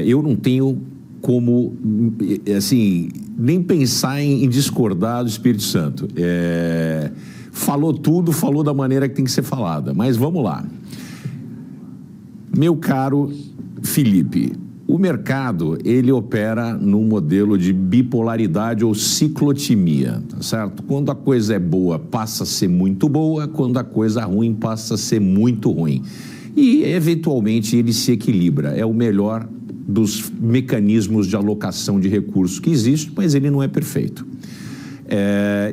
eu não tenho como, assim, nem pensar em discordar do Espírito Santo. Falou tudo, falou da maneira que tem que ser falada. Mas vamos lá. Meu caro Felipe, o mercado, ele opera num modelo de bipolaridade ou ciclotimia, tá certo? Quando a coisa é boa, passa a ser muito boa, quando a coisa ruim, passa a ser muito ruim. E, eventualmente, ele se equilibra. É o melhor dos mecanismos de alocação de recursos que existe, mas ele não é perfeito.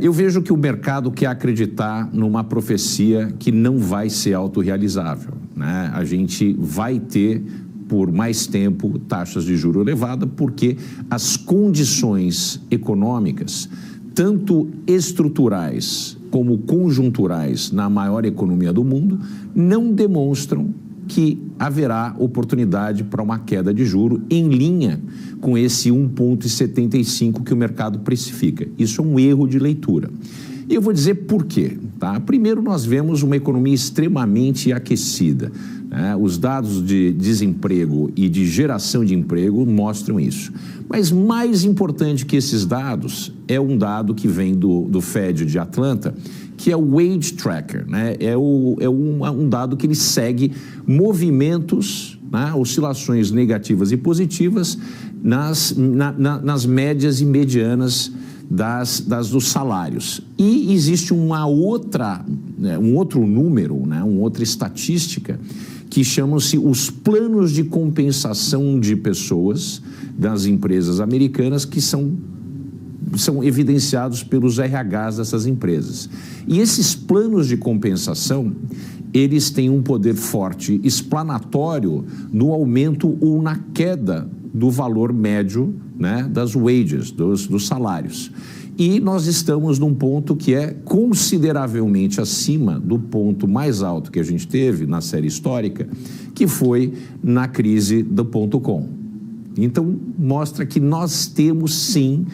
Eu vejo que o mercado quer acreditar numa profecia que não vai ser autorrealizável, né? A gente vai ter, por mais tempo, taxas de juros elevadas, porque as condições econômicas, tanto estruturais como conjunturais, na maior economia do mundo, não demonstram que haverá oportunidade para uma queda de juro em linha com esse 1,75 que o mercado precifica. Isso é um erro de leitura. E eu vou dizer por quê, tá? Primeiro, nós vemos uma economia extremamente aquecida, né? Os dados de desemprego e de geração de emprego mostram isso. Mas mais importante que esses dados é um dado que vem do Fed de Atlanta, que é o Wage Tracker, né? É um dado que ele segue movimentos, né? Oscilações negativas e positivas nas médias e medianas dos salários. E existe um outro número, né? Uma outra estatística que chamam-se os planos de compensação de pessoas das empresas americanas, que são evidenciados pelos RHs dessas empresas. E esses planos de compensação, eles têm um poder forte explanatório no aumento ou na queda do valor médio, né, das wages, dos salários. E nós estamos num ponto que é consideravelmente acima do ponto mais alto que a gente teve na série histórica, que foi na crise do .com. Então, mostra que nós temos, sim,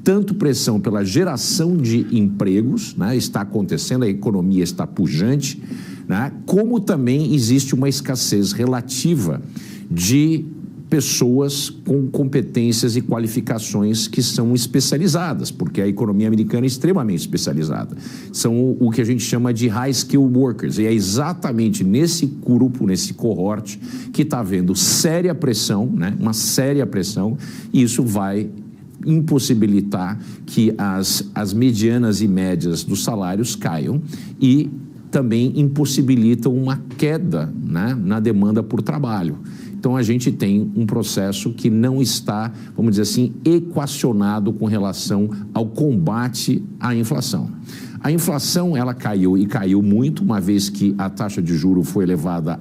tanto pressão pela geração de empregos, né, está acontecendo, a economia está pujante, né, como também existe uma escassez relativa de pessoas com competências e qualificações que são especializadas, porque a economia americana é extremamente especializada. São o que a gente chama de high skill workers, e é exatamente nesse grupo, nesse cohort, que está havendo séria pressão, né, uma séria pressão, e isso vai impossibilitar que as medianas e médias dos salários caiam e também impossibilitam uma queda, né, na demanda por trabalho. Então, a gente tem um processo que não está, vamos dizer assim, equacionado com relação ao combate à inflação. A inflação, ela caiu e caiu muito, uma vez que a taxa de juros foi elevada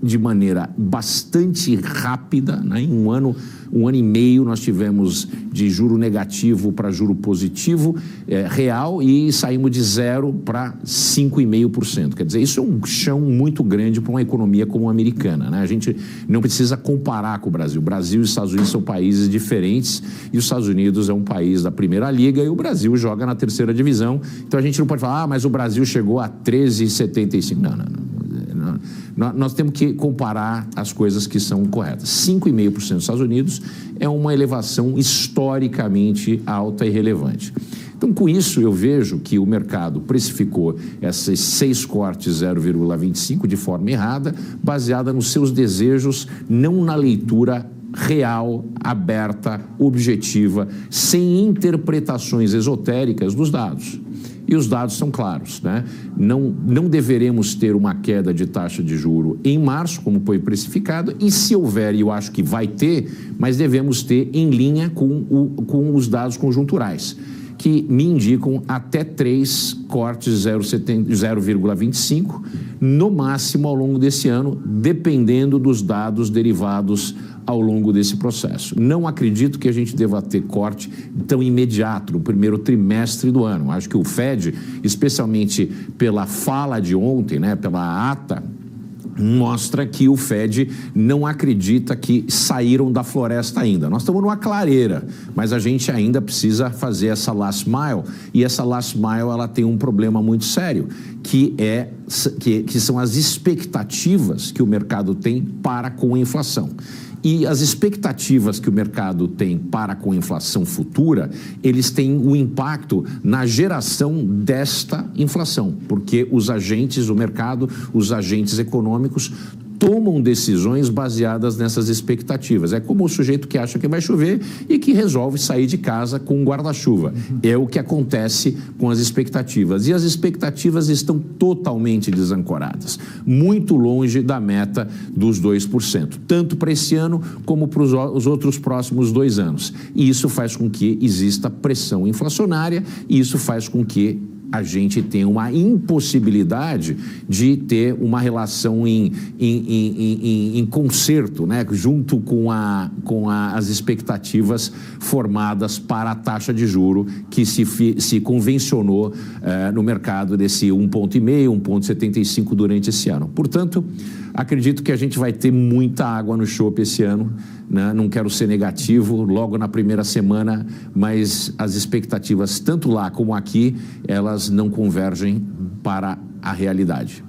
de maneira bastante rápida, né? Em um ano e meio, nós tivemos de juro negativo para juro positivo real, e saímos de 0 para 5,5%. Quer dizer, isso é um chão muito grande para uma economia como a americana, né? A gente não precisa comparar com o Brasil. O Brasil e os Estados Unidos são países diferentes, e os Estados Unidos é um país da primeira liga e o Brasil joga na terceira divisão. Então, a gente não pode falar, mas o Brasil chegou a 13,75. Não. Nós temos que comparar as coisas que são corretas. 5,5% dos Estados Unidos é uma elevação historicamente alta e relevante. Então, com isso, eu vejo que o mercado precificou esses 6 cortes 0,25 de forma errada, baseada nos seus desejos, não na leitura real, aberta, objetiva, sem interpretações esotéricas dos dados. E os dados são claros, né? Não deveremos ter uma queda de taxa de juro em março, como foi precificado, e se houver, e eu acho que vai ter, mas devemos ter em linha com os dados conjunturais, que me indicam até 3 cortes 0,25, no máximo ao longo desse ano, dependendo dos dados derivados ao longo desse processo. Não acredito que a gente deva ter corte tão imediato no primeiro trimestre do ano. Acho que o Fed, especialmente pela fala de ontem, né, pela ata, mostra que o Fed não acredita que saíram da floresta ainda. Nós estamos numa clareira, mas a gente ainda precisa fazer essa last mile, e essa last mile, ela tem um problema muito sério, que é que são as expectativas que o mercado tem para com a inflação. E as expectativas que o mercado tem para com a inflação futura, eles têm um impacto na geração desta inflação, porque os agentes do mercado, os agentes econômicos, tomam decisões baseadas nessas expectativas. É como o sujeito que acha que vai chover e que resolve sair de casa com um guarda-chuva. É o que acontece com as expectativas. E as expectativas estão totalmente desancoradas, muito longe da meta dos 2%, tanto para esse ano como para os outros próximos 2 anos. E isso faz com que exista pressão inflacionária e isso faz com que a gente tem uma impossibilidade de ter uma relação em concerto, né, junto com as expectativas formadas para a taxa de juro que se convencionou no mercado desse 1,5%, 1,75% durante esse ano. Portanto, acredito que a gente vai ter muita água no chope esse ano, né? Não quero ser negativo logo na primeira semana, mas as expectativas, tanto lá como aqui, elas não convergem para a realidade.